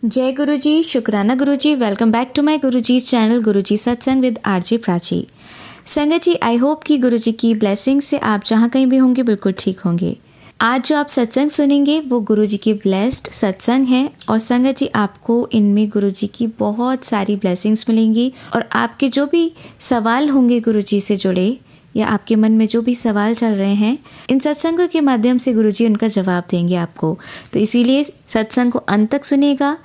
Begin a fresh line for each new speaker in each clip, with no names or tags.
जय गुरु जी, शुक्राना गुरु जी। Welcome back to my Guru ji channel गुरु जी सत्संग विद आरजे प्राची। संगत जी, आई होप कि गुरु जी की ब्लेसिंग से आप जहाँ कहीं भी होंगे बिल्कुल ठीक होंगे। आज जो आप सत्संग सुनेंगे वो गुरु जी की ब्लेस्ड सत्संग है और संगत जी आपको इनमें गुरु जी की बहुत सारी ब्लेसिंग्स मिलेंगी और आपके जो भी सवाल होंगे गुरु जी से जुड़े या आपके मन में जो भी सवाल चल रहे हैं, इन सत्संगों के माध्यम से गुरुजी उनका जवाब देंगे आपको। तो इसीलिए सत्संग को अंत तक सुनिएगा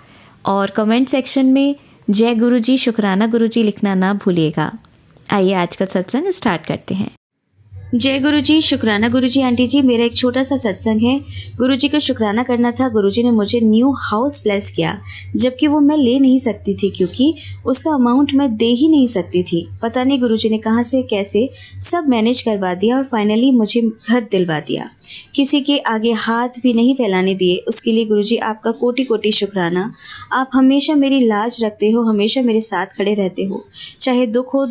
और कमेंट सेक्शन में जय गुरुजी, शुक्राना गुरुजी लिखना ना भूलिएगा। आइए आज का सत्संग स्टार्ट करते हैं। जय गुरुजी, शुक्राना गुरुजी। आंटी जी, मेरा एक छोटा सा सत्संग है। गुरुजी को शुक्राना करना था। गुरुजी ने मुझे न्यू हाउस ब्लेस किया, जबकि वो मैं ले नहीं सकती थी क्योंकि उसका अमाउंट मैं दे ही नहीं सकती थी। पता नहीं गुरुजी ने कहाँ से कैसे सब मैनेज करवा दिया और फाइनली मुझे घर दिलवा दिया। किसी के आगे हाथ भी नहीं फैलाने दिए। उसके लिए गुरुजी आपका कोटि कोटि शुक्राना। आप हमेशा मेरी लाज रखते हो, हमेशा मेरे साथ खड़े रहते हो। चाहे दुख हो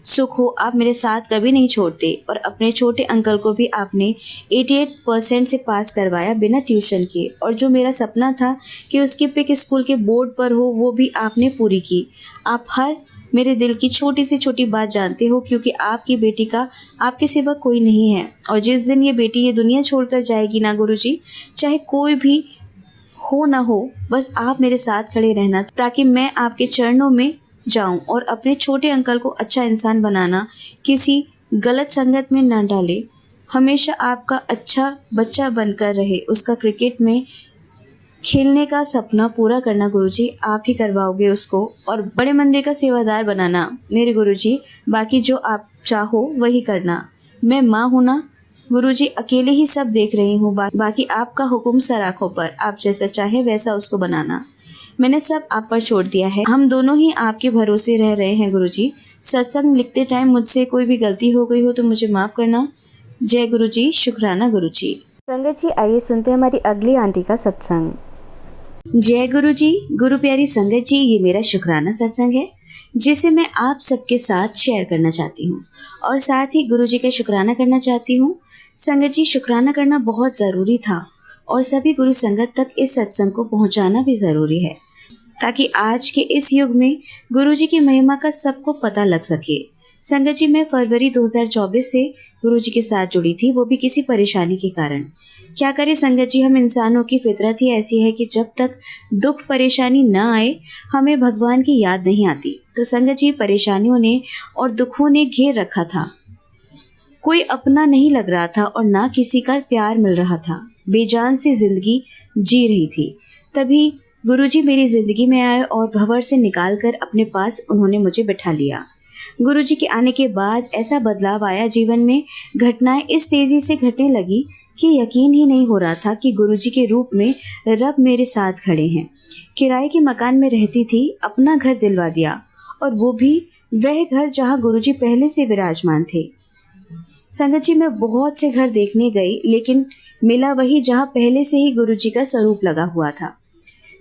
सुख हो, आप मेरे साथ कभी नहीं छोड़ते। और अपने छोटे अंकल को भी आपने 88% से पास करवाया बिना ट्यूशन के। और जो मेरा सपना था कि उसकी पिक स्कूल के बोर्ड पर हो, वो भी आपने पूरी की। आप हर मेरे दिल की छोटी से छोटी बात जानते हो क्योंकि आपकी बेटी का आपके सिवा कोई नहीं है। और जिस दिन ये बेटी ये दुनिया छोड़कर जाएगी ना गुरुजी, चाहे कोई भी हो ना हो, बस आप मेरे साथ खड़े रहना ताकि मैं आपके चरणों में जाऊं और अपने छोटे अंकल को अच्छा इंसान बनाना, किसी गलत संगत में ना डाले, हमेशा आपका अच्छा बच्चा बनकर रहे। उसका क्रिकेट में खेलने का सपना पूरा करना गुरुजी, आप ही करवाओगे उसको। और बड़े मंदिर का सेवादार बनाना मेरे गुरुजी। बाकी जो आप चाहो वही करना। मैं माँ हूँ ना गुरुजी, अकेले ही सब देख रही हूँ। बाकी आपका हुक्म सर आँखों पर, आप जैसा चाहे वैसा उसको बनाना। मैंने सब आप पर छोड़ दिया है। हम दोनों ही आपके भरोसे रह रहे हैं गुरुजी। सत्संग लिखते टाइम मुझसे कोई भी गलती हो गई हो तो मुझे माफ़ करना। जय गुरुजी, शुक्राना गुरुजी। संगत जी, आइए सुनते हैं हमारी अगली आंटी का सत्संग। जय गुरुजी, गुरु प्यारी संगत जी, ये मेरा शुक्राना सत्संग है जिसे मैं आप सबके साथ शेयर करना चाहती हूँ और साथ ही गुरुजी का शुक्राना करना चाहती हूँ। संगत जी, शुक्राना करना बहुत ज़रूरी था और सभी गुरु संगत तक इस सत्संग को पहुंचाना भी ज़रूरी है ताकि आज के इस युग में गुरुजी की महिमा का सबको पता लग सके। संगत जी, मैं फरवरी 2024 से गुरुजी के साथ जुड़ी थी, वो भी किसी परेशानी के कारण। क्या करें संगत जी, हम इंसानों की फितरत ही ऐसी है कि जब तक दुख परेशानी ना आए हमें भगवान की याद नहीं आती। तो संगत जी, परेशानियों ने और दुखों ने घेर रखा था। कोई अपना नहीं लग रहा था और ना किसी का प्यार मिल रहा था। बेजान सी जिंदगी जी रही थी। तभी गुरुजी मेरी जिंदगी में आए और भंवर से निकालकर अपने पास उन्होंने मुझे बिठा लिया। गुरुजी के आने के बाद ऐसा बदलाव आया जीवन में, घटनाएं इस तेजी से घटने लगी कि यकीन ही नहीं हो रहा था कि गुरुजी के रूप में रब मेरे साथ खड़े हैं। किराए के मकान में रहती थी, अपना घर दिलवा दिया और वो भी वह घर जहाँ गुरुजी पहले से विराजमान थे। संगत जी, मैं बहुत से घर देखने गई लेकिन मिला वही जहाँ पहले से ही गुरुजी का स्वरूप लगा हुआ था।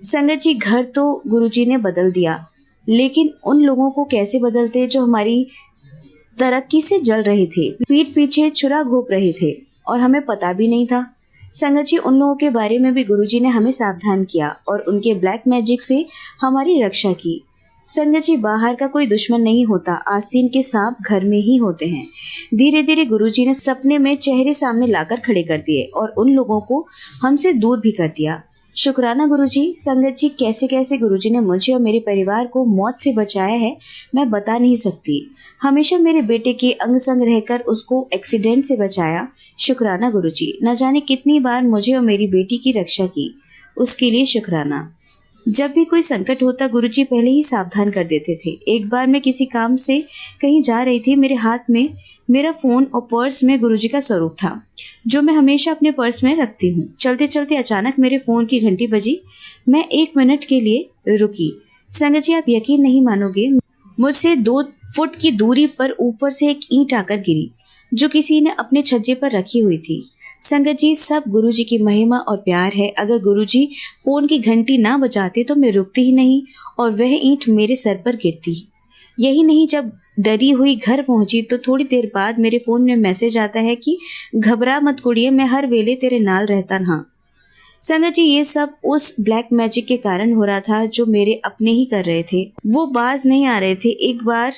संगत जी, घर तो गुरुजी ने बदल दिया लेकिन उन लोगों को कैसे बदलते जो हमारी तरक्की से जल रहे थे, पीठ पीछे छुरा घोंप रहे थे और हमें पता भी नहीं था। संगत जी, उन लोगों के बारे में भी गुरुजी ने हमें सावधान किया और उनके ब्लैक मैजिक से हमारी रक्षा की। संगत जी, बाहर का कोई दुश्मन नहीं होता, आस्तीन के सांप घर में ही होते हैं। धीरे धीरे गुरुजी ने सपने में चेहरे सामने लाकर खड़े कर दिए और उन लोगों को हमसे दूर भी कर दिया। शुक्राना गुरुजी। संगत जी, कैसे कैसे गुरुजी ने मुझे और मेरे परिवार को मौत से बचाया है मैं बता नहीं सकती। हमेशा मेरे बेटे के अंग संग रहकर उसको एक्सीडेंट से बचाया। शुक्राना गुरुजी। न जाने कितनी बार मुझे और मेरी बेटी की रक्षा की, उसके लिए शुक्राना। जब भी कोई संकट होता गुरुजी पहले ही सावधान कर देते थे। एक बार मैं किसी काम से कहीं जा रही थी, मेरे हाथ में मेरा फोन और पर्स में गुरुजी का स्वरूप था जो मैं हमेशा अपने पर्स में रखती हूँ। चलते चलते अचानक मेरे फोन की घंटी बजी। मैं 1 मिनट के लिए रुकी। संगत जी, आप यकीन नहीं मानोगे, मुझसे 2 फुट की दूरी पर ऊपर से एक ईंट आकर गिरी जो किसी ने अपने छज्जे पर रखी हुई थी। संगत जी, सब गुरुजी की महिमा और प्यार है। अगर गुरुजी फोन की घंटी ना बजाते तो मैं रुकती ही नहीं और वह ईंट मेरे सर पर गिरती। यही नहीं, जब डरी हुई घर पहुंची तो थोड़ी देर बाद मेरे फोन में मैसेज आता है कि घबरा मत कुड़िए, मैं हर वेले तेरे नाल रहता रहा। संगत जी ये सब उस ब्लैक मैजिक के कारण हो रहा था जो मेरे अपने ही कर रहे थे, वो बाज नहीं आ रहे थे। एक बार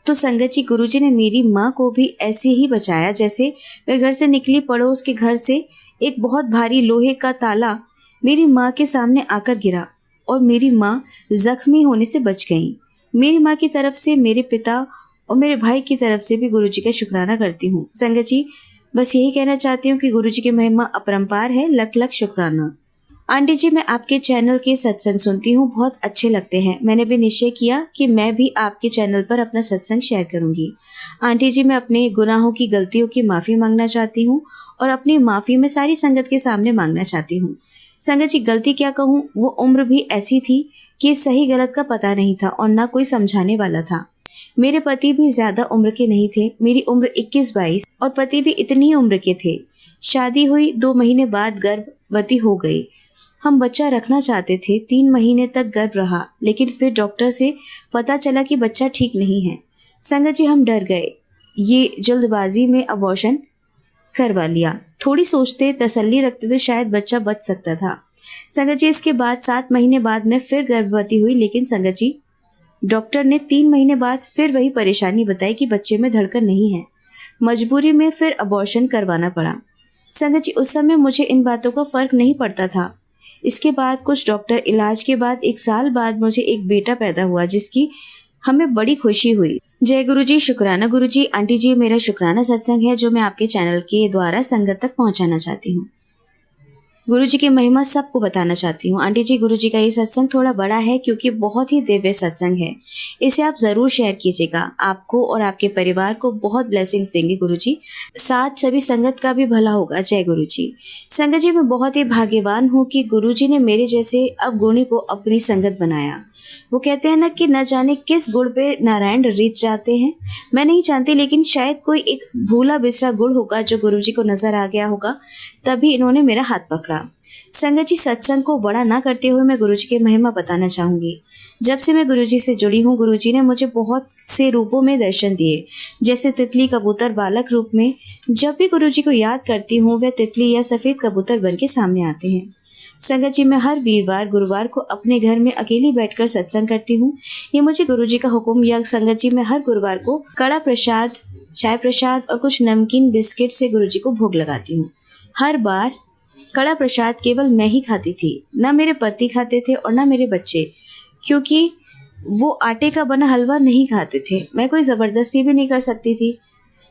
तो संगत जी गुरुजी ने मेरी माँ को भी ऐसे ही बचाया जैसे वह घर से निकली। पड़ोस के घर से एक बहुत भारी लोहे का ताला मेरी माँ के सामने आकर गिरा और मेरी माँ जख्मी होने से बच गई। मेरी माँ की तरफ से, मेरे पिता और मेरे भाई की तरफ से भी गुरुजी का शुक्राना करती हूँ। संगत जी बस यही कहना चाहती हूँ कि गुरुजी की महिमा अपरंपार है। लख लख शुक्राना। आंटी जी मैं आपके चैनल के सत्संग सुनती हूँ, बहुत अच्छे लगते हैं। मैंने भी निश्चय किया कि मैं भी आपके चैनल पर अपना सत्संग शेयर करूंगी। आंटी जी मैं अपने गुनाहों की, गलतियों की माफ़ी मांगना चाहती हूँ और अपनी माफ़ी मैं सारी संगत के सामने मांगना चाहती हूँ। संगत जी गलती क्या कहूँ, वो उम्र भी ऐसी थी कि सही गलत का पता नहीं था और ना कोई समझाने वाला था। मेरे पति भी ज्यादा उम्र के नहीं थे, मेरी उम्र 21-22 और पति भी इतनी ही उम्र के थे। शादी हुई 2 महीने बाद गर्भवती हो गई। हम बच्चा रखना चाहते थे, 3 महीने तक गर्भ रहा, लेकिन फिर डॉक्टर से पता चला कि बच्चा ठीक नहीं है। संगत जी हम डर गए, ये जल्दबाजी में अबॉर्शन करवा लिया। थोड़ी सोचते, तसल्ली रखते तो शायद बच्चा बच सकता था। संगत जी इसके बाद 7 महीने बाद मैं फिर गर्भवती हुई, लेकिन संगत जी डॉक्टर ने 3 महीने बाद फिर वही परेशानी बताई कि बच्चे में धड़कन नहीं है। मजबूरी में फिर अबॉर्शन करवाना पड़ा। संगत जी उस समय मुझे इन बातों का फर्क नहीं पड़ता था। इसके बाद कुछ डॉक्टर इलाज के बाद 1 साल बाद मुझे एक बेटा पैदा हुआ जिसकी हमें बड़ी खुशी हुई। जय गुरु जी, शुक्राना गुरु जी। आंटी जी मेरा शुक्राना सत्संग है जो मैं आपके चैनल के द्वारा संगत तक पहुंचाना चाहती हूँ। गुरु जी की महिमा सबको बताना चाहती हूँ। आंटी जी गुरु जी का ये सत्संग थोड़ा बड़ा है क्योंकि बहुत ही दिव्य सत्संग है। इसे आप जरूर शेयर कीजिएगा, आपको और आपके परिवार को बहुत ब्लेसिंग्स देंगे गुरु जी। साथ सभी संगत का भी भला होगा। जय गुरु जी। संगत जी मैं बहुत ही भाग्यवान हूँ कि गुरु जी ने मेरे जैसे अवगुणी को अपनी संगत बनाया। वो कहते हैं ना कि न जाने किस गुण पे नारायण रीत जाते हैं, मैं नहीं जानती, लेकिन शायद कोई एक भूला बिसरा गुण होगा जो गुरु जी को नजर आ गया होगा, तभी इन्होंने मेरा हाथ पकड़ा। संगत जी सत्संग को बड़ा ना करते हुए मैं गुरुजी की महिमा बताना चाहूंगी। जब से मैं गुरुजी से जुड़ी हूँ, गुरुजी ने मुझे बहुत से रूपों में दर्शन दिए, जैसे तितली, कबूतर, बालक रूप में। जब भी गुरुजी को याद करती हूँ वह तितली या सफेद कबूतर बन के सामने आते हैं। संगत जी मैं हर वीरवार गुरुवार को अपने घर में अकेली बैठकर सत्संग करती हूँ। ये मुझे गुरुजी का हुक्म। या संगत जी मैं हर गुरुवार को कड़ा प्रसाद, चाय प्रसाद और कुछ नमकीन बिस्किट से गुरुजी को भोग लगाती हूँ। हर बार कड़ा प्रसाद केवल मैं ही खाती थी, ना मेरे पति खाते थे और ना मेरे बच्चे, क्योंकि वो आटे का बना हलवा नहीं खाते थे। मैं कोई जबरदस्ती भी नहीं कर सकती थी।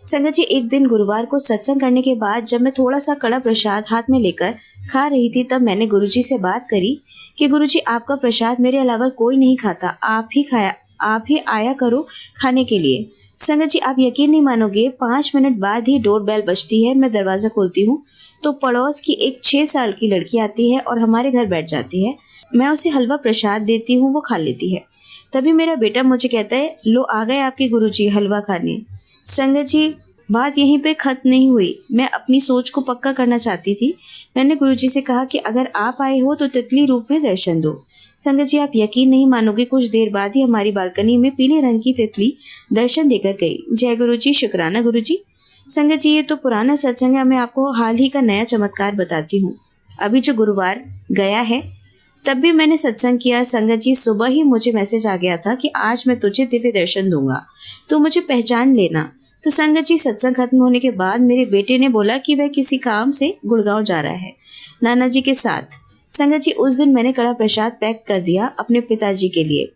संगत जी एक दिन गुरुवार को सत्संग करने के बाद जब मैं थोड़ा सा कड़ा प्रसाद हाथ में लेकर खा रही थी, तब मैंने गुरुजी से बात करी कि गुरुजी आपका प्रसाद मेरे अलावा कोई नहीं खाता, आप ही आया करो खाने के लिए। संगत जी आप यकीन नहीं मानोगे, 5 मिनट बाद ही डोर बेल बजती है। मैं दरवाजा खोलती हूँ तो पड़ोस की एक 6 साल की लड़की आती है और हमारे घर बैठ जाती है। मैं उसे हलवा प्रसाद देती हूँ, वो खा लेती है। तभी मेरा बेटा मुझे कहता है, लो आ गए आपके गुरुजी हलवा खाने। संगत जी बात यहीं पे खत्म नहीं हुई। मैं अपनी सोच को पक्का करना चाहती थी। मैंने गुरुजी से कहा कि अगर आप आए हो तो तितली रूप में दर्शन दो। संगत जी आप यकीन नहीं मानोगे, कुछ देर बाद ही हमारी बालकनी में पीले रंग की तितली दर्शन देकर गई। जय गुरु जी, शुक्राना गुरु जी। संगत जी ये तो पुराना सत्संग है, मैं आपको हाल ही का नया चमत्कार बताती हूँ। अभी जो गुरुवार गया है तब भी मैंने सत्संग किया। संगत जी सुबह ही मुझे मैसेज आ गया था कि आज मैं तुझे दिव्य दर्शन दूंगा, तो मुझे पहचान लेना। तो संगत जी सत्संग खत्म होने के बाद मेरे बेटे ने बोला कि वह किसी काम से गुड़गांव जा रहा है नाना जी के साथ। संगत जी उस दिन मैंने कड़ा प्रसाद पैक कर दिया अपने पिताजी के लिए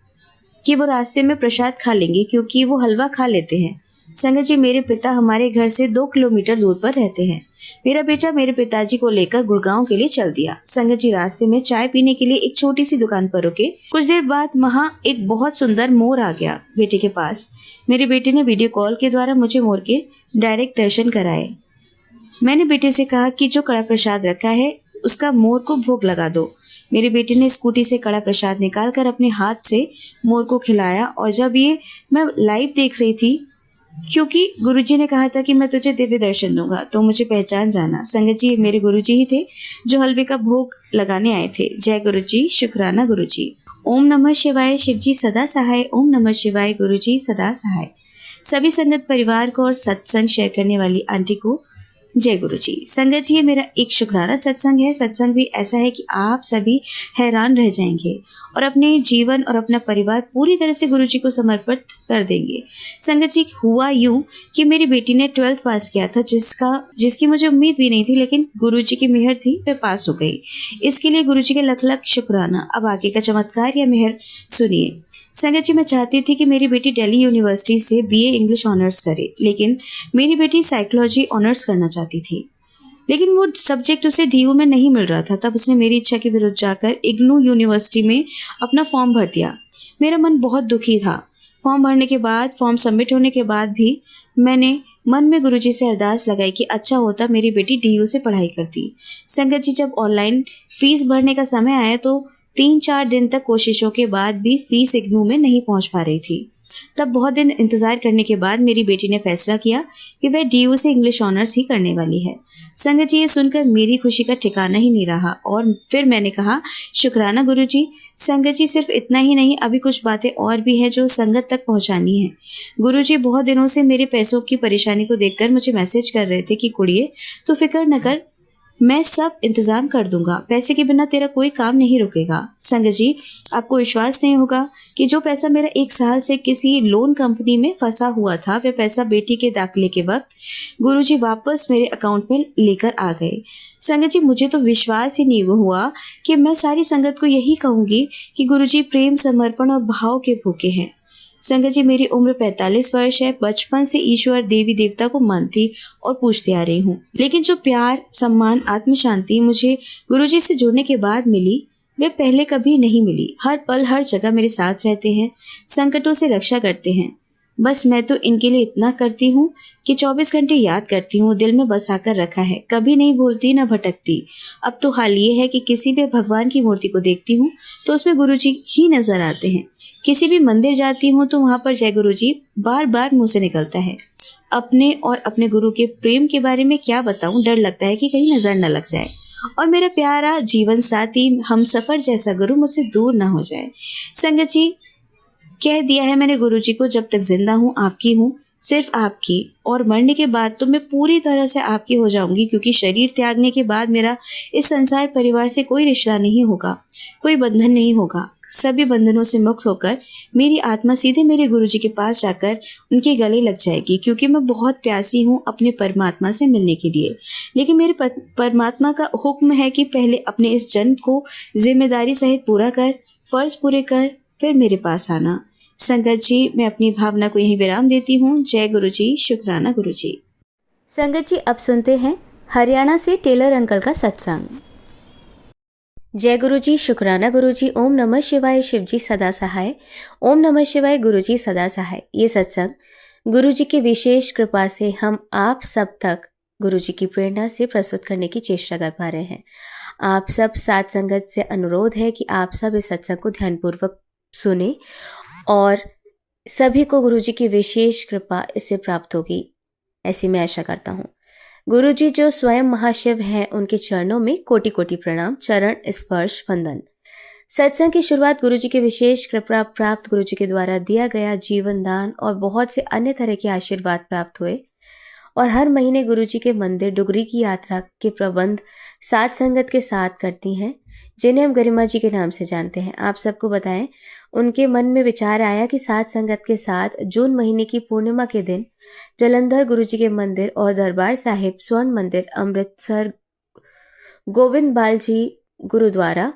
कि वो रास्ते में प्रसाद खा लेंगे, क्योंकि वो हलवा खा लेते हैं। संगत जी मेरे पिता हमारे घर से 2 किलोमीटर दूर पर रहते हैं। मेरा बेटा मेरे पिताजी को लेकर गुड़गांव के लिए चल दिया। संगत जी रास्ते में चाय पीने के लिए एक छोटी सी दुकान पर रुके। कुछ देर बाद वहाँ एक बहुत सुंदर मोर आ गया बेटे के पास। मेरे बेटे ने वीडियो कॉल के द्वारा मुझे मोर के डायरेक्ट दर्शन कराए। मैंने बेटे से कहा कि जो कड़ा प्रसाद रखा है उसका मोर को भोग लगा दो। मेरे बेटे ने स्कूटी से कड़ा प्रसाद निकालकर अपने हाथ से मोर को खिलाया। और जब ये मैं लाइव देख रही थी, क्योंकि गुरुजी ने कहा था कि मैं तुझे दिव्य दर्शन दूंगा, तो मुझे पहचान जाना। संगत जी मेरे गुरुजी ही थे जो हलवे का भोग लगाने आए थे। जय गुरुजी, शुक्राना गुरुजी। ओम नमः शिवाय, शिवजी सदा सहाय। ओम नमः शिवाय, गुरुजी सदा सहाय। सभी संगत परिवार को और सत्संग शेयर करने वाली आंटी को जय गुरु जी। संगत जी, ये मेरा एक शुक्राना सत्संग है। सत्संग भी ऐसा है कि आप सभी हैरान रह जाएंगे और अपने जीवन और अपना परिवार पूरी तरह से गुरु जी को समर्पित कर देंगे। संगत जी, हुआ यूं कि मेरी बेटी ने 12th पास किया था, जिसकी मुझे उम्मीद भी नहीं थी, लेकिन गुरु जी की मेहर थी, वह पास हो गई। इसके लिए गुरु जी के लख लख शुक्राना। अब आगे का चमत्कार या मेहर सुनिए। संगत जी, मैं चाहती थी कि मेरी बेटी दिल्ली यूनिवर्सिटी से BA इंग्लिश ऑनर्स करे, लेकिन मेरी बेटी साइकोलॉजी ऑनर्स करना चाहती थी, लेकिन वो सब्जेक्ट उसे DU में नहीं मिल रहा था। तब उसने मेरी इच्छा के विरुद्ध जाकर इग्नू यूनिवर्सिटी में अपना फॉर्म भर दिया। मेरा मन बहुत दुखी था। फॉर्म सबमिट होने के बाद भी मैंने मन में गुरुजी से अरदास लगाई कि अच्छा होता मेरी बेटी DU से पढ़ाई करती। संगत जी, जब ऑनलाइन फीस भरने का समय आया तो 3-4 दिन तक कोशिशों के बाद भी फीस इग्नू में नहीं पहुंच पा रही थी। तब बहुत दिन इंतजार करने के बाद मेरी बेटी ने फैसला किया कि वह DU से इंग्लिश ऑनर्स ही करने वाली है। संगत जी, ये सुनकर मेरी खुशी का ठिकाना ही नहीं रहा और फिर मैंने कहा, शुक्राना गुरुजी। संगत जी, सिर्फ इतना ही नहीं, अभी कुछ बातें और भी हैं जो संगत तक पहुंचानी है। गुरुजी बहुत दिनों से मेरे पैसों की परेशानी को देखकर मुझे मैसेज कर रहे थे कि कुड़िए, तू फिक्र न कर, मैं सब इंतजाम कर दूंगा, पैसे के बिना तेरा कोई काम नहीं रुकेगा। संगत जी, आपको विश्वास नहीं होगा कि जो पैसा मेरा 1 साल से किसी लोन कंपनी में फंसा हुआ था, वह पैसा बेटी के दाखिले के वक्त गुरुजी वापस मेरे अकाउंट में लेकर आ गए। संगत जी, मुझे तो विश्वास ही नहीं हुआ कि मैं सारी संगत को यही कहूंगी कि गुरुजी प्रेम, समर्पण और भाव के भूखे हैं। संगत जी, मेरी उम्र 45 वर्ष है। बचपन से ईश्वर, देवी देवता को मानती और पूजती आ रही हूँ, लेकिन जो प्यार, सम्मान, आत्म शांति मुझे गुरुजी से जुड़ने के बाद मिली, वे पहले कभी नहीं मिली। हर पल हर जगह मेरे साथ रहते हैं, संकटों से रक्षा करते हैं। बस मैं तो इनके लिए इतना करती हूँ कि 24 घंटे याद करती हूँ, दिल में बसाकर रखा है, कभी नहीं भूलती न भटकती। अब तो हाल ये है कि किसी भी भगवान की मूर्ति को देखती हूँ तो उसमें गुरुजी ही नजर आते हैं। किसी भी मंदिर जाती हूँ तो वहाँ पर जय गुरुजी बार बार मुंह से निकलता है। अपने और अपने गुरु के प्रेम के बारे में क्या बताऊँ, डर लगता है कि कहीं नजर न लग जाए और मेरा प्यारा जीवन साथी, हम सफर जैसा गुरु मुझसे दूर ना हो जाए। संगत जी, कह दिया है मैंने गुरुजी को, जब तक जिंदा हूँ आपकी हूँ, सिर्फ आपकी, और मरने के बाद तो मैं पूरी तरह से आपकी हो जाऊंगी, क्योंकि शरीर त्यागने के बाद मेरा इस संसार परिवार से कोई रिश्ता नहीं होगा, कोई बंधन नहीं होगा। सभी बंधनों से मुक्त होकर मेरी आत्मा सीधे मेरे गुरुजी के पास जाकर उनके गले लग जाएगी, क्योंकि मैं बहुत प्यासी हूँ अपने परमात्मा से मिलने के लिए। लेकिन मेरे परमात्मा का हुक्म है कि पहले अपने इस जन्म को जिम्मेदारी सहित पूरा कर, फर्ज पूरे कर, फिर मेरे पास आना। संगत जी, मैं अपनी भावना को यहीं विराम देती हूँ। जय गुरु जी, शुक्राना गुरु जी। संगत जी, अब सुनते हैं हरियाणा से टेलर अंकल का सत्संग। जय गुरु जी, शुक्राना गुरु जी। ओम नमः शिवाय, शिव जी सदा सहाय। ओम नमः शिवाय, गुरु जी सदा सहाय। ये सत्संग गुरु जी की विशेष कृपा से हम आप सब तक गुरु जी की प्रेरणा से प्रस्तुत करने की चेष्टा कर पा रहे हैं। आप सब साथ संगत से अनुरोध है कि आप सब इस सत्संग को ध्यानपूर्वक सुने और सभी को गुरु जी की विशेष कृपा इससे प्राप्त होगी, ऐसी मैं आशा करता हूँ। गुरु जी जो स्वयं महाशिव हैं, उनके चरणों में कोटि कोटि प्रणाम, चरण स्पर्श वंदन। सत्संग की शुरुआत गुरु जी की विशेष कृपा प्राप्त गुरु जी के द्वारा दिया गया जीवन दान और बहुत से अन्य तरह के आशीर्वाद प्राप्त हुए और हर महीने गुरु जी के मंदिर डुगरी की यात्रा के प्रबंध साथ संगत के साथ करती हैं, जिन्हें हम गरिमा जी के नाम से जानते हैं। आप सबको बताएं, उनके मन में विचार आया कि साथ संगत के साथ जून महीने की पूर्णिमा के दिन जलंधर गुरु जी के मंदिर और दरबार साहिब स्वर्ण मंदिर, अमृतसर गोविंद बाल जी गुरुद्वारा,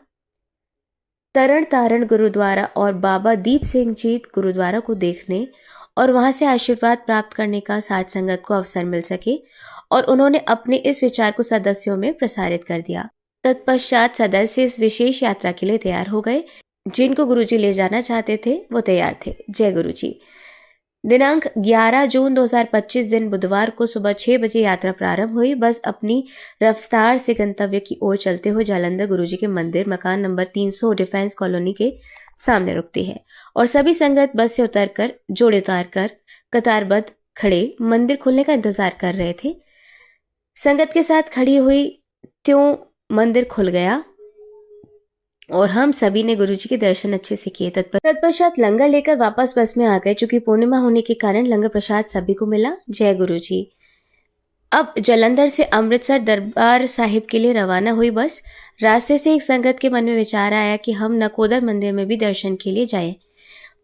तरण तारण गुरुद्वारा और बाबा दीप सिंह जी गुरुद्वारा को देखने और वहां से आशीर्वाद प्राप्त करने का साथ संगत को अवसर मिल सके, और उन्होंने अपने इस विचार को सदस्यों में प्रसारित कर दिया। तत्पश्चात सदस्य इस विशेष यात्रा के लिए तैयार हो गए। जिनको गुरुजी ले जाना चाहते थे वो तैयार थे। जय गुरुजी। दिनांक 11 जून 2025 दिन बुधवार को सुबह 6 बजे यात्रा प्रारंभ हुई। बस अपनी रफ्तार से गंतव्य की ओर चलते हुए जालंधर गुरुजी के मंदिर मकान नंबर 300 डिफेंस कॉलोनी के सामने रुकती है और सभी संगत बस से उतरकर जोड़े उतारकर कतारबद्ध खड़े मंदिर खुलने का इंतजार कर रहे थे। संगत के साथ खड़ी हुई त्यों मंदिर खुल गया और हम सभी ने गुरुजी के दर्शन अच्छे से किए। तत्पश्चात लंगर लेकर वापस बस में आ गए। चूंकि पूर्णिमा होने के कारण लंगर प्रसाद सभी को मिला। जय गुरुजी।
अब जालंधर से अमृतसर दरबार साहिब के लिए रवाना हुई बस। रास्ते से एक संगत के मन में विचार आया कि हम नकोदर मंदिर में भी दर्शन के लिए जाएं,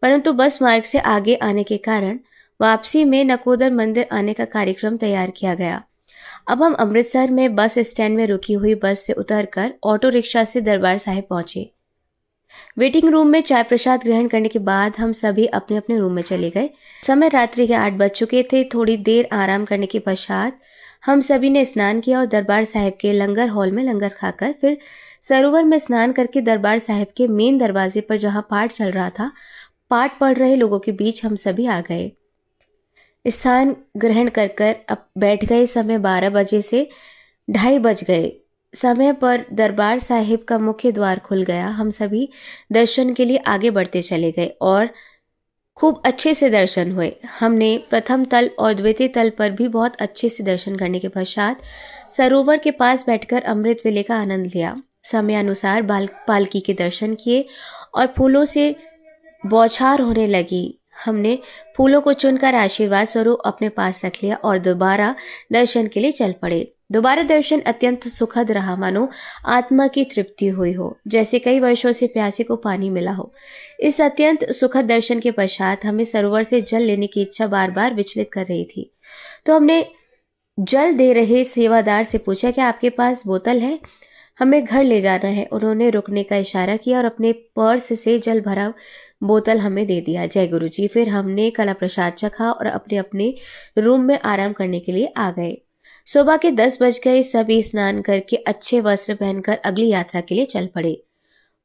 परंतु बस मार्ग से आगे आने के कारण वापसी में नकोदर मंदिर आने का कार्यक्रम तैयार किया गया। अब हम अमृतसर में बस स्टैंड में रुकी हुई बस से उतरकर ऑटो रिक्शा से दरबार साहिब पहुंचे। वेटिंग रूम में चाय प्रसाद ग्रहण करने के बाद हम सभी अपने अपने रूम में चले गए। समय रात्रि के 8 बज चुके थे। थोड़ी देर आराम करने के पश्चात हम सभी ने स्नान किया और दरबार साहिब के लंगर हॉल में लंगर खाकर फिर सरोवर में स्नान करके दरबार साहिब के मेन दरवाजे पर जहां पाठ चल रहा था, पाठ पढ़ रहे लोगों के बीच हम सभी आ गए। स्थान ग्रहण कर अब बैठ गए। समय 12 बजे से 2:30 बज गए। समय पर दरबार साहिब का मुख्य द्वार खुल गया। हम सभी दर्शन के लिए आगे बढ़ते चले गए और खूब अच्छे से दर्शन हुए। हमने प्रथम तल और द्वितीय तल पर भी बहुत अच्छे से दर्शन करने के पश्चात सरोवर के पास बैठकर अमृत वेले का आनंद लिया। समय अनुसार पालकी के दर्शन किए और फूलों से बौछार होने लगी। हमने फूलों को चुनकर आशीर्वाद स्वरूप अपने पास रख लिया और दोबारा दर्शन के लिए चल पड़े। दोबारा दर्शन अत्यंत सुखद रहा, मानो आत्मा की तृप्ति हुई हो, जैसे कई वर्षों से प्यासे को पानी मिला हो। इस अत्यंत सुखद दर्शन के पश्चात हमें सरोवर से जल लेने की इच्छा बार बार विचलित कर रही थी, तो हमने जल दे रहे सेवादार से पूछा कि आपके पास बोतल है, हमें घर ले जाना है। उन्होंने रुकने का इशारा किया और अपने पर्स से जल भरा बोतल हमें दे दिया। जय गुरु जी। फिर हमने कड़ा प्रसाद चखा और अपने अपने रूम में आराम करने के लिए आ गए। सुबह के 10 बज गए। सभी स्नान करके अच्छे वस्त्र पहनकर अगली यात्रा के लिए चल पड़े।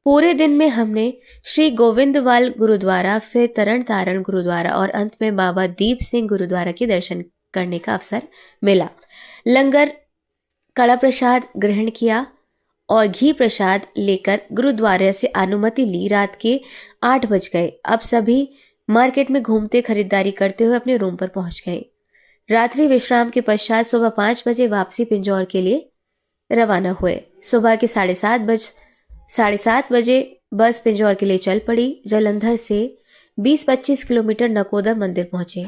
पूरे दिन में हमने श्री गोविंदवाल गुरुद्वारा, फिर तरन तारण गुरुद्वारा और अंत में बाबा दीप सिंह गुरुद्वारा के दर्शन करने का अवसर मिला। लंगर कड़ा प्रसाद ग्रहण किया और घी प्रसाद लेकर गुरुद्वारे से अनुमति ली। रात के 8 बज गए। अब सभी मार्केट में घूमते खरीदारी करते हुए अपने रूम पर पहुंच गए। रात्रि विश्राम के पश्चात सुबह 5 बजे वापसी पिंजौर के लिए रवाना हुए। सुबह के 7:30 बजे बस पिंजौर के लिए चल पड़ी। जालंधर से 20-25 किलोमीटर नकोदर मंदिर पहुंचे।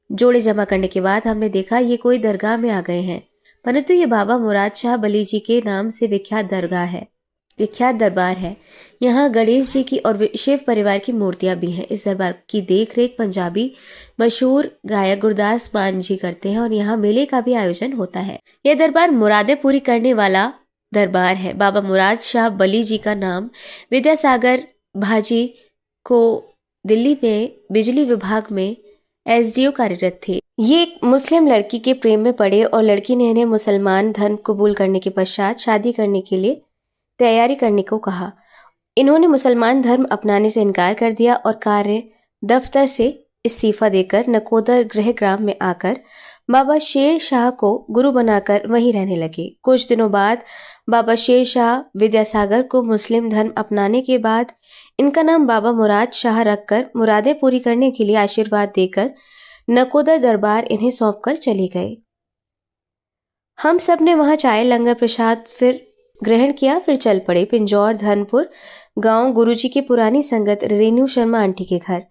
जोड़े जमा करने के बाद हमने देखा ये कोई दरगाह में आ गए हैं, परंतु ये बाबा मुराद शाह बली जी के नाम से विख्यात दरबार है। यहाँ गणेश जी की और शिव परिवार की मूर्तियां भी हैं। इस दरबार की देखरेख पंजाबी मशहूर गायक गुरदास मान जी करते हैं और यहाँ मेले का भी आयोजन होता है। यह दरबार मुरादें पूरी करने वाला दरबार है। बाबा मुराद शाह बली जी का नाम विद्यासागर भाजी को दिल्ली में बिजली विभाग में SDO कार्यरत थे। ये एक मुस्लिम लड़की के प्रेम में पड़े और लड़की ने इन्हें मुसलमान धर्म कबूल करने के पश्चात शादी करने के लिए तैयारी करने को कहा। इन्होंने मुसलमान धर्म अपनाने से इनकार कर दिया और कार्य दफ्तर से इस्तीफा देकर नकोदर गृह ग्राम में आकर बाबा शेर शाह को गुरु बनाकर वहीं रहने लगे। कुछ दिनों बाद बाबा शेर शाह विद्यासागर को मुस्लिम धर्म अपनाने के बाद इनका नाम बाबा मुराद शाह रखकर मुरादें पूरी करने के लिए आशीर्वाद देकर नकोदर दरबार इन्हें सौंपकर चले गए। हम सब ने वहां चाय लंगर प्रसाद फिर ग्रहण किया, फिर चल पड़े पिंजौर धर्मपुर गांव गुरुजी की पुरानी संगत रेणु शर्मा आंटी के घर,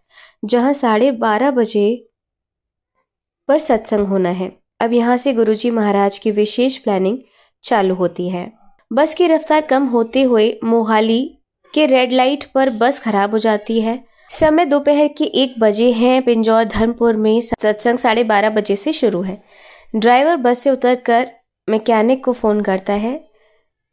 जहां 12:30 बजे पर सत्संग होना है। अब यहाँ से गुरुजी महाराज की विशेष प्लानिंग चालू होती है। बस की रफ्तार कम होते हुए मोहाली के रेड लाइट पर बस खराब हो जाती है। समय दोपहर के 1 बजे है। पिंजौर धर्मपुर में सत्संग 12:30 बजे से शुरू है। ड्राइवर बस से उतरकर मैकेनिक को फोन करता है।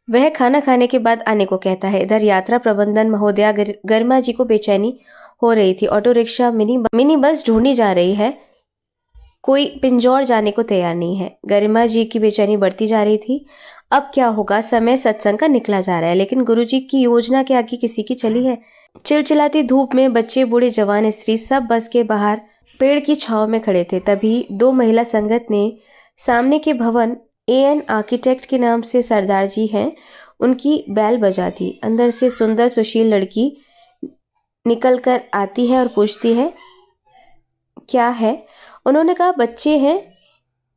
वह खाना खाने के बाद आने को कहता है। इधर यात्रा प्रबंधन महोदया गरिमा जी को बेचैनी हो रही थी। ऑटो रिक्शा मिनी बस ढूंढी जा रही है, कोई पिंजौर जाने को तैयार नहीं है। गरिमा जी की बेचैनी बढ़ती जा रही थी। अब क्या होगा? समय सत्संग का निकला जा रहा है, लेकिन गुरुजी की योजना के आगे किसी की चली है। चिलचिलाती धूप में बच्चे, बूढ़े, जवान, स्त्री सब बस के बाहर पेड़ की छांव में खड़े थे। तभी 2 महिला संगत ने सामने के भवन AN आर्किटेक्ट के नाम से सरदार जी हैं, उनकी बैल बजा दी। अंदर से सुंदर सुशील लड़की निकल कर आती है और पूछती है, क्या है? उन्होंने कहा, बच्चे हैं,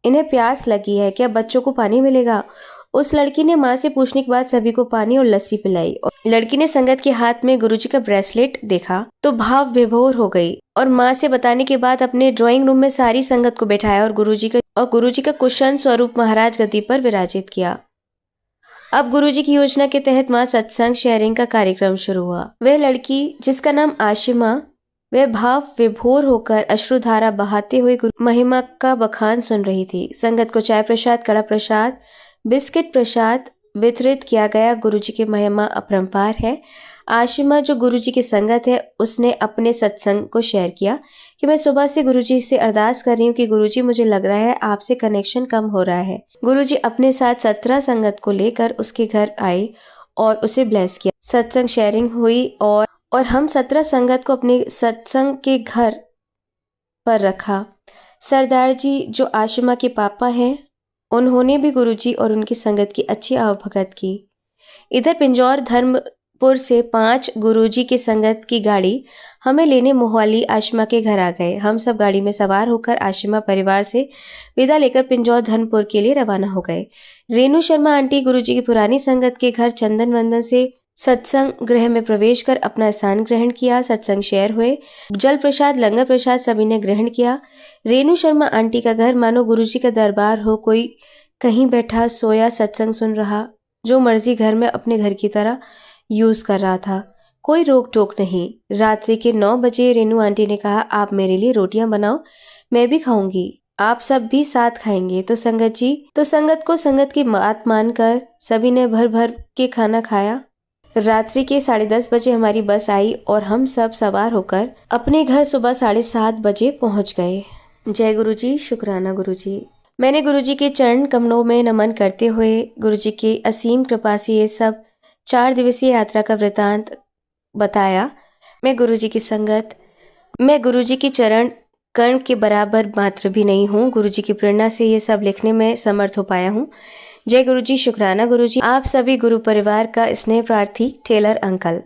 इन्हें प्यास लगी है, क्या बच्चों को पानी मिलेगा? उस लड़की ने माँ से पूछने के बाद सभी को पानी और लस्सी पिलाई। और लड़की ने संगत के हाथ में गुरुजी का ब्रेसलेट देखा तो भाव विभोर हो गई और माँ से बताने के बाद अपने ड्राइंग रूम में सारी संगत को बैठाया और गुरुजी का और गुरुजी का कुशन स्वरूप महाराज गद्दी पर विराजित किया। अब गुरुजी की योजना के तहत वहां सत्संग शेयरिंग का कार्यक्रम शुरू हुआ। वह लड़की जिसका नाम आशिमा, वह भाव विभोर होकर अश्रुधारा बहाते हुए गुरु महिमा का बखान सुन रही थी। संगत को चाय प्रसाद, कड़ा प्रसाद, बिस्किट प्रसाद वितरित किया गया। गुरुजी की महिमा अपरंपार है। आशिमा जो गुरुजी की संगत है, उसने अपने सत्संग को शेयर किया कि मैं सुबह से गुरुजी से अरदास कर रही हूँ कि गुरुजी मुझे लग रहा है आपसे कनेक्शन कम हो रहा है। गुरुजी अपने साथ 17 संगत को लेकर उसके घर आए और उसे ब्लेस किया। सत्संग शेयरिंग हुई और हम 17 संगत को अपने सत्संग के घर पर रखा। सरदार जी जो आशिमा के पापा हैं, उन्होंने भी गुरुजी और उनकी संगत की अच्छी आवभगत की। इधर पिंजौर धर्मपुर से 5 गुरुजी की संगत की गाड़ी हमें लेने मोहाली आशिमा के घर आ गए। हम सब गाड़ी में सवार होकर आशिमा परिवार से विदा लेकर पिंजौर धर्मपुर के लिए रवाना हो गए। रेणु शर्मा आंटी गुरुजी की पुरानी संगत के घर चंदन वंदन से सत्संग गृह में प्रवेश कर अपना स्थान ग्रहण किया। सत्संग शेयर हुए। जल प्रसाद, लंगर प्रसाद सभी ने ग्रहण किया। रेणु शर्मा आंटी का घर मानो गुरुजी का दरबार हो। कोई कहीं बैठा सोया सत्संग सुन रहा, जो मर्जी घर में अपने घर की तरह यूज कर रहा था। कोई रोक टोक नहीं। रात्रि के 9 बजे रेणु आंटी ने कहा, आप मेरे लिए रोटियां बनाओ, मैं भी खाऊंगी, आप सब भी साथ खाएंगे। तो संगत को संगत की बात मानकर सभी ने भर भर के खाना खाया। रात्रि के 10:30 बजे हमारी बस आई और हम सब सवार होकर अपने घर सुबह 7:30 बजे पहुंच गए। जय गुरुजी, शुक्राना गुरुजी। मैंने गुरुजी के चरण कमलों में नमन करते हुए गुरुजी की असीम कृपा से ये सब 4 दिवसीय यात्रा का वृतांत बताया। मैं गुरुजी की संगत, मैं गुरुजी की चरण कर्ण के बराबर मात्र भी नहीं हूँ। गुरुजी की प्रेरणा से ये सब लिखने में समर्थ हो पाया हूँ। जय गुरुजी, शुक्राना गुरुजी। आप सभी गुरु परिवार का स्नेह प्रार्थी टेलर अंकल,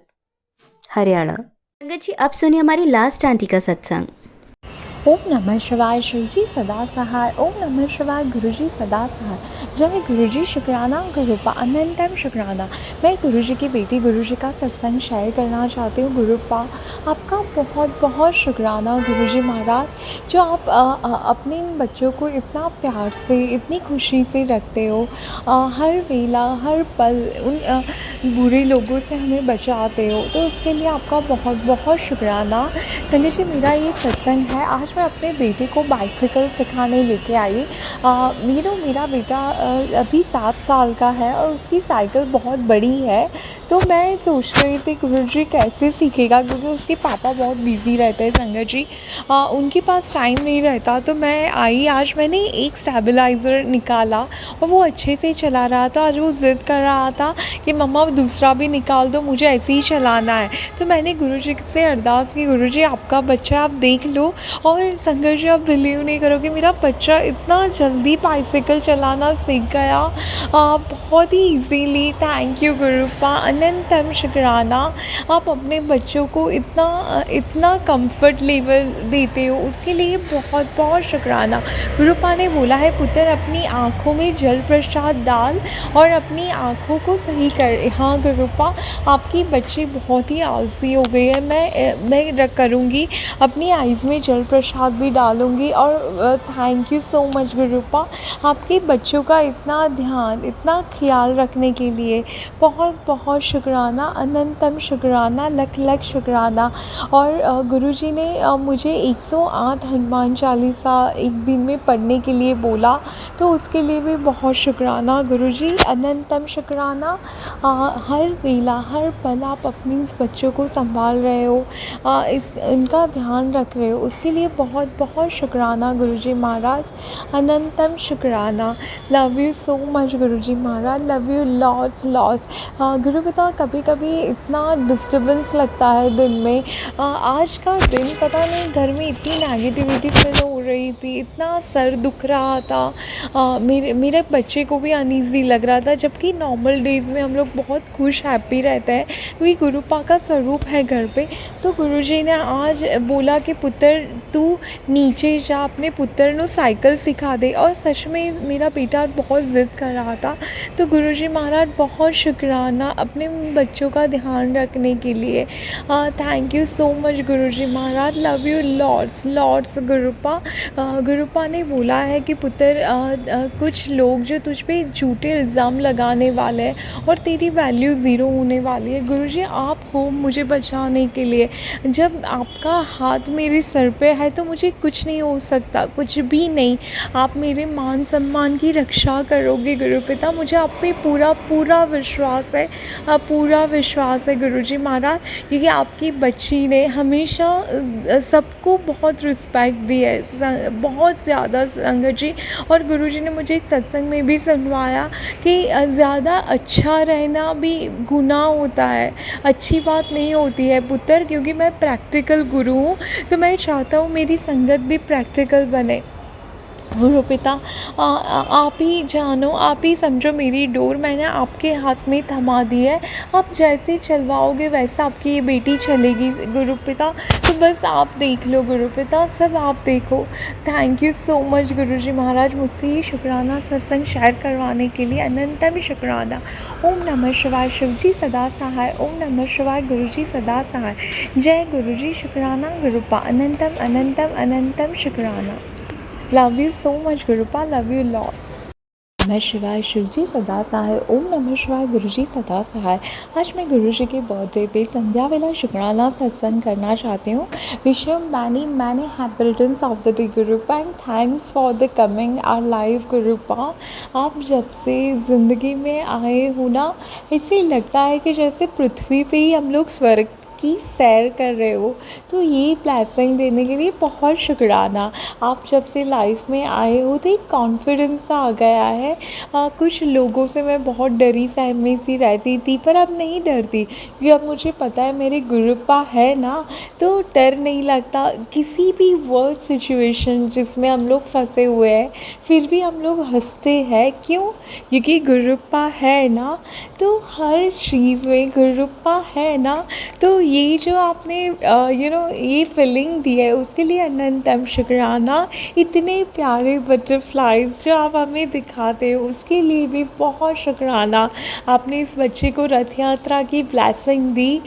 हरियाणा।
संगत जी, अब सुनिए हमारी लास्ट आंटी का सत्संग।
ओम नमः शिवाय, शिवजी सदा सहाय। ओम नमः शिवाय, गुरुजी सदा सहाय। जय गुरुजी, शुक्राना गुरुपा, अनंतम शुक्राना। मैं गुरुजी की बेटी गुरुजी का सत्संग शेयर करना चाहती हूँ। गुरुपा, आपका बहुत बहुत शुक्राना गुरुजी महाराज, जो आप अपने इन बच्चों को इतना प्यार से, इतनी खुशी से रखते हो। हर वेला, हर पल उन बुरे लोगों से हमें बचाते हो, तो उसके लिए आपका बहुत बहुत शुक्राना। संजय जी, मेरा ये सत्संग है। आज मैं अपने बेटे को बाइसिकल सिखाने लेके आई। मेरा बेटा अभी 7 साल का है और उसकी साइकिल बहुत बड़ी है। तो मैं सोच रही थी गुरुजी कैसे सीखेगा, क्योंकि उसके पापा बहुत बिज़ी रहते हैं संगत जी, उनके पास टाइम नहीं रहता। तो मैं आई, आज मैंने एक स्टेबलाइज़र निकाला और वो अच्छे से चला रहा था। आज वो ज़िद कर रहा था कि मम्मा दूसरा भी निकाल दो, मुझे ऐसे ही चलाना है। तो मैंने गुरुजी से अरदास की, गुरुजी आपका बच्चा आप देख लो। और संगत जी, आप बिलीव नहीं करोगे, मेरा बच्चा इतना जल्दी बाइसिकल चलाना सीख गया, बहुत ही इजीली। थैंक यू गुरुपा, अनंतम शुक्राना। आप अपने बच्चों को इतना कंफर्ट लेवल देते हो, उसके लिए बहुत बहुत शुक्राना। गुरुपा ने बोला है, पुत्र अपनी आँखों में जल प्रसाद डाल और अपनी आँखों को सही कर। हाँ गुरुपा, आपकी बच्ची बहुत ही आलसी हो गई है। मैं करूँगी, अपनी आइज़ में जल प्रसाद भी डालूँगी। और थैंक यू सो मच गुरुपा, आपके बच्चों का इतना ध्यान, इतना ख्याल रखने के लिए बहुत बहुत शुक्राना, अनंतम शुक्राना, लख लख शुक्राना। और गुरुजी ने मुझे 108 हनुमान चालीसा एक दिन में पढ़ने के लिए बोला, तो उसके लिए भी बहुत शुक्राना गुरुजी, अनंतम शुक्राना। हर वेला, हर पल आप अपने इस बच्चों को संभाल रहे हो, इनका ध्यान रख रहे हो, उसके लिए बहुत बहुत शुक्राना गुरुजी महाराज, अनंतम शुक्राना। Love you so much Guruji Maharaj, love you loss. गुरु पिता, कभी कभी इतना डिस्टर्बेंस लगता है दिन में। आज का दिन पता नहीं, घर में इतनी नेगेटिविटी फील हो रही थी, इतना सर दुख रहा था, मेरे बच्चे को भी अनईज़ी लग रहा था। जबकि नॉर्मल डेज़ में हम लोग बहुत खुश हैप्पी रहते हैं, क्योंकि गुरुपा का स्वरूप है घर पे। तो गुरुजी ने आज बोला कि पुत्र तू नीचे जा, अपने पुत्र को साइकिल सिखा दे। और सच में मेरा बेटा बहुत ज़िद कर रहा था। तो गुरुजी महाराज बहुत शुक्राना अपने बच्चों का ध्यान रखने के लिए। Thank you so much Guruji Maharaj, love you lots Gurupa. Gurupa ने बोला है कि पुत्र कुछ लोग जो तुझ पे झूठे इल्ज़ाम लगाने वाले हैं और तेरी वैल्यू ज़ीरो होने वाली है। गुरुजी आप हो मुझे बचाने के लिए। जब आपका हाथ मेरे सर पे है तो मुझे कुछ नहीं हो सकता, कुछ भी नहीं। आप मेरे मान सम्मान की रक्षा करोगे गुरुपिता। मुझे आप पे पूरा पूरा विश्वास है, पूरा विश्वास है गुरुजी महाराज, क्योंकि आपकी बच्ची ने हमेशा सबको बहुत रिस्पेक्ट दी है, बहुत ज़्यादा संगत जी। और गुरुजी ने मुझे एक सत्संग में भी सुनवाया कि ज़्यादा अच्छा रहना भी गुनाह होता है, अच्छी बात नहीं होती है पुत्र। क्योंकि मैं प्रैक्टिकल गुरु हूँ तो मैं चाहता हूँ मेरी संगत भी प्रैक्टिकल बने। गुरुपिता आप ही जानो, आप ही समझो मेरी डोर मैंने आपके हाथ में थमा दी है। आप जैसे चलवाओगे वैसा आपकी ये बेटी चलेगी गुरुपिता। तो बस आप देख लो गुरुपिता, सब आप देखो। Thank you so much Guruji महाराज, मुझसे ये शुक्राना सत्संग शेयर करवाने के लिए अनंतम शुक्राना। ओम नमः शिवाय, शिवजी सदा सहाय। ओम नमः शिवाय, गुरुजी सदा सहाय। जय गुरुजी, शुक्राना गुरुपा, अनंतम अनंतम अनंतम शुक्राना। Love you so much गुरुपा, love you lots. नमः शिवाय, शिवजी सदा सहाय। ओम नमः शिवाय, गुरुजी सदा सहाय। आज मैं गुरुजी के बर्थडे पे संध्या वेला शुक्राना सत्संग करना चाहती हूँ। Wish you many many happy returns of the day Gurupa and thanks for the coming our life Gurupa. आप जब से ज़िंदगी में आए हो ना, ऐसे लगता है कि जैसे पृथ्वी पे ही हम लोग स्वर्ग की सैर कर रहे हो। तो ये ब्लेसिंग देने के लिए बहुत शुक्राना। आप जब से लाइफ में आए हो तो एक कॉन्फिडेंस आ गया है। कुछ लोगों से मैं बहुत डरी सहमी सी रहती थी, पर अब नहीं डरती, क्योंकि अब मुझे पता है मेरे गुरुपा है ना, तो डर नहीं लगता। किसी भी वर्स्ट सिचुएशन जिसमें हम लोग फंसे हुए हैं, फिर भी हम लोग हंसते हैं। क्यों? क्योंकि गुरुपा है ना। तो हर चीज़ में गुरुपा है ना। तो ये जो आपने ये फीलिंग दी है उसके लिए अनंतम शुक्राना। इतने प्यारे बटरफ्लाइज जो आप हमें दिखाते हो उसके लिए भी बहुत शुक्राना। आपने इस बच्चे को रथ यात्रा की ब्लेसिंग दी।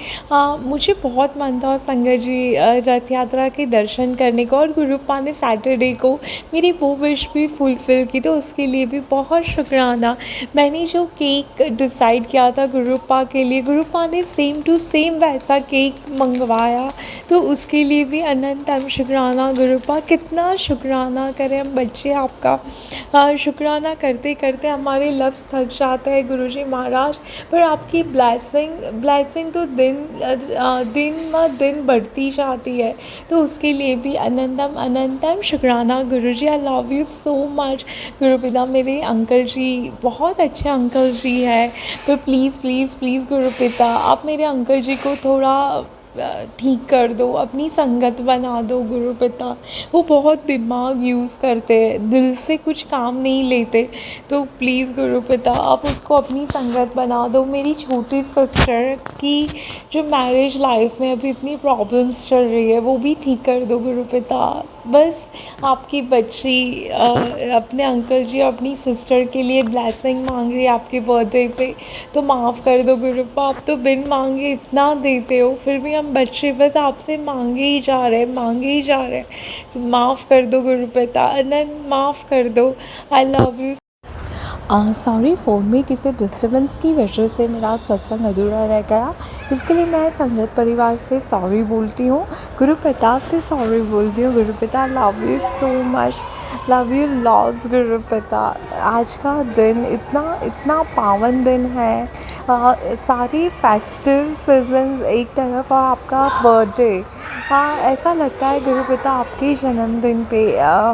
मुझे बहुत मन था संगत जी रथ यात्रा के दर्शन करने को, और गुरुपा ने सैटरडे को मेरी वो विश भी फुलफ़िल की, तो उसके लिए भी बहुत शुक्राना। मैंने जो केक डिसाइड किया था गुरुपा के लिए, गुरुपा ने सेम टू सेम वैसा केक मंगवाया, तो उसके लिए भी अनंतम शुक्राना गुरुपा। कितना शुक्राना करें हम बच्चे आपका। शुक्राना करते करते हमारे लफ्ज़ थक जाते हैं गुरुजी महाराज, पर आपकी ब्लेसिंग तो दिन ब दिन बढ़ती जाती है। तो उसके लिए भी अनंतम अनंतम शुक्राना Guruji. I love you so much Gurupita. मेरे अंकल जी बहुत अच्छे अंकल जी है, तो प्लीज़ प्लीज़ प्लीज़ गुरुपिता आप मेरे अंकल जी को थोड़ा ठीक कर दो, अपनी संगत बना दो गुरुपिता। वो बहुत दिमाग यूज़ करते हैं, दिल से कुछ काम नहीं लेते। तो प्लीज़ गुरुपिता आप उसको अपनी संगत बना दो। मेरी छोटी सिस्टर की जो मैरिज लाइफ में अभी इतनी प्रॉब्लम्स चल रही है वो भी ठीक कर दो गुरुपिता। बस आपकी बच्ची अपने अंकल जी और अपनी सिस्टर के लिए ब्लेसिंग मांग रही है आपके बर्थडे पे, तो माफ़ कर दो गुरुपा। आप तो बिन मांगे इतना देते हो, फिर भी हम बच्चे बस आपसे मांगे ही जा रहे हैं। माफ़ कर दो गुरुपिता, अनंत माफ़ कर दो। आई लव यू। सॉरी, फ़ोन में किसी डिस्टर्बेंस की वजह से मेरा सत्संग अधूरा रह गया, इसके लिए मैं संगत परिवार से सॉरी बोलती हूँ, गुरुपिता से सॉरी बोलती हूँ। Gurupita love you so much, love you lots Gurupita. आज का दिन इतना पावन दिन है। सारी फेस्टिव सीजन एक तरफ और आपका बर्थडे, ऐसा लगता है गुरुपिता आपके जन्मदिन पे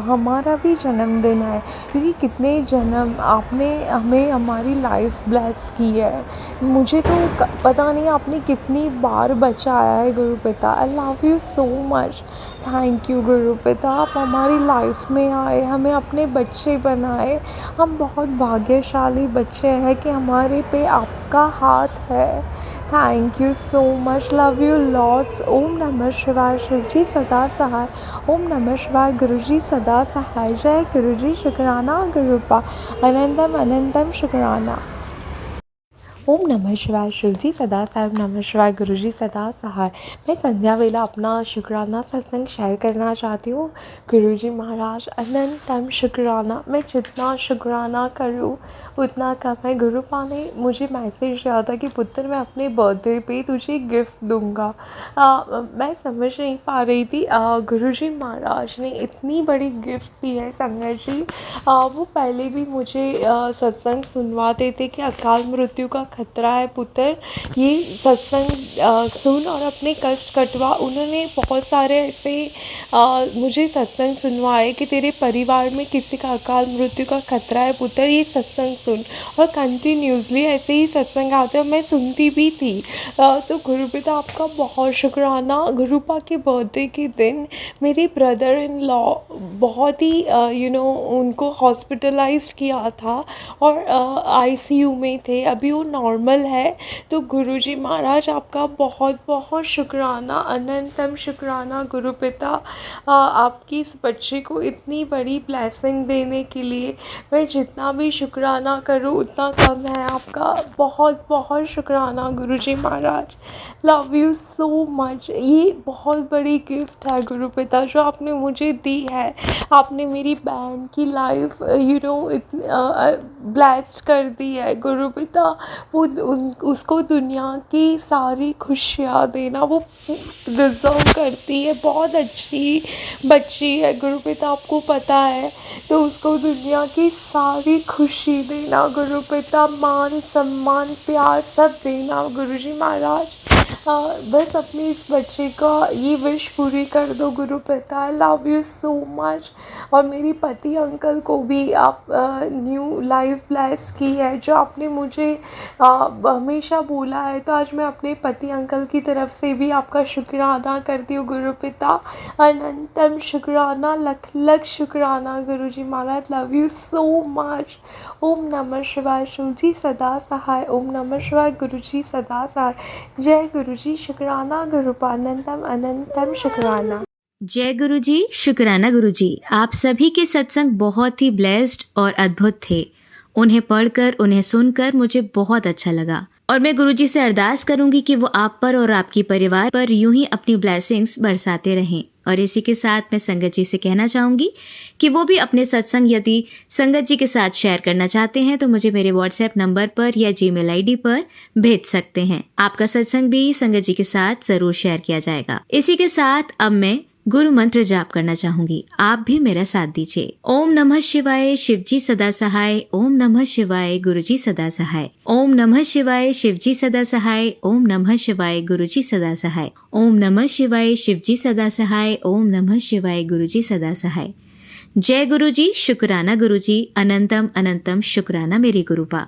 हमारा भी जन्मदिन है, क्योंकि कितने जन्म आपने हमें हमारी लाइफ ब्लेस की है। मुझे तो पता नहीं आपने कितनी बार बचाया है Gurupita. I love you so much, thank you Gurupita. आप हमारी लाइफ में आए, हमें अपने बच्चे बनाए। हम बहुत भाग्यशाली बच्चे हैं कि हमारे पे आपका हाथ है। Thank you so much, love you lots. ओम नमः शिवाय, शिवजी सदा सहाय। ओम नमः शिवाय, गुरुजी सदा सहाय। जय गुरुजी, शुक्राना गुरुपा, अनंतम अनंतम शुक्राना। ओम नमः शिवाय शिवजी सदा साहेब नमः शिवाय गुरुजी सदा सहाय। मैं संध्या वेला अपना शुक्राना सत्संग शेयर करना चाहती हूँ। गुरुजी महाराज अनंतम शुक्राना, मैं जितना शुक्राना करूँ उतना कम है। गुरुपा ने मुझे मैसेज किया था कि पुत्र मैं अपने बर्थडे पे तुझे गिफ्ट दूँगा। मैं समझ नहीं पा रही थी। गुरुजी महाराज ने इतनी बड़ी गिफ्ट दी है संगत जी। वो पहले भी मुझे सत्संग सुनवाते थे कि अकाल मृत्यु का खतरा है पुत्र, ये सत्संग सुन और अपने कष्ट कटवा। उन्होंने बहुत सारे ऐसे मुझे सत्संग सुनवाए कि तेरे परिवार में किसी का अकाल मृत्यु का खतरा है पुत्र, ये सत्संग सुन। और कंटिन्यूसली ऐसे ही सत्संग आते और मैं सुनती भी थी। तो गुरुपिता आपका बहुत शुक्राना। गुरुपा के बर्थडे के दिन मेरे ब्रदर इन लॉ बहुत ही उनको हॉस्पिटलाइज किया था और आईसीयू में थे। अभी वो नॉर्मल है। तो गुरुजी महाराज आपका बहुत बहुत शुक्राना, अनंतम शुक्राना गुरुपिता, आपकी इस बच्चे को इतनी बड़ी ब्लेसिंग देने के लिए। मैं जितना भी शुक्राना करूँ उतना कम है। आपका बहुत बहुत शुक्राना Guruji Maharaj. Love you so much. ये बहुत बड़ी गिफ्ट है गुरुपिता जो आपने मुझे दी है। आपने मेरी बहन की लाइफ ब्लेस्ड कर दी है गुरुपिता। वो उसको दुनिया की सारी खुशियाँ देना वो डिज़र्व करती है। बहुत अच्छी बच्ची है गुरुपिता, आपको पता है। तो उसको दुनिया की सारी खुशी देना गुरुपिता, मान सम्मान प्यार सब देना गुरुजी महाराज। बस अपनी इस बच्चे का ये विश पूरी कर दो Gurupita. I love you so much. और मेरी पति अंकल को भी आप न्यू लाइफ ब्लेस की है जो आपने मुझे हमेशा बोला है। तो आज मैं अपने पति अंकल की तरफ से भी आपका शुक्राना करती हूँ गुरुपिता। अनंतम शुक्राना, लख लख शुक्राना Guruji Maharaj. Love you so much. ओम नमः शिवाय शिवजी सदा सहाय। ओम नमः शिवाय गुरुजी सदा सहाय। जय गुरुजी शुक्राना गुरुपा, अनंतम अनंतम शुक्राना।
जय गुरुजी, शुक्राना गुरुजी। आप सभी के सत्संग बहुत ही ब्लेस्ड और अद्भुत थे। उन्हें पढ़कर, उन्हें सुनकर मुझे बहुत अच्छा लगा और मैं गुरुजी से अरदास करूंगी कि वो आप पर और आपकी परिवार पर यूं ही अपनी ब्लेसिंग्स बरसाते रहें। और इसी के साथ मैं संगत जी से कहना चाहूंगी कि वो भी अपने सत्संग यदि संगत जी के साथ शेयर करना चाहते हैं तो मुझे मेरे व्हाट्सएप नंबर पर या जीमेल आईडी पर भेज सकते हैं। आपका सत्संग भी संगत जी के साथ जरूर शेयर किया जाएगा। इसी के साथ अब मैं गुरु मंत्र जाप करना चाहूंगी, आप भी मेरा साथ दीजिए। ओम नमः शिवाय शिवजी सदा सहाय। ओम नमः शिवाय गुरुजी सदा सहाय। ओम नमः शिवाय शिवजी सदा सहाय। ओम नमः शिवाय गुरुजी सदा सहाय। ओम नमः शिवाय शिवजी सदा सहाय। ओम नमः शिवाय गुरुजी सदा सहाय। जय गुरुजी, शुक्राना गुरुजी, अनंतम अनंतम शुक्राना मेरी गुरुपा।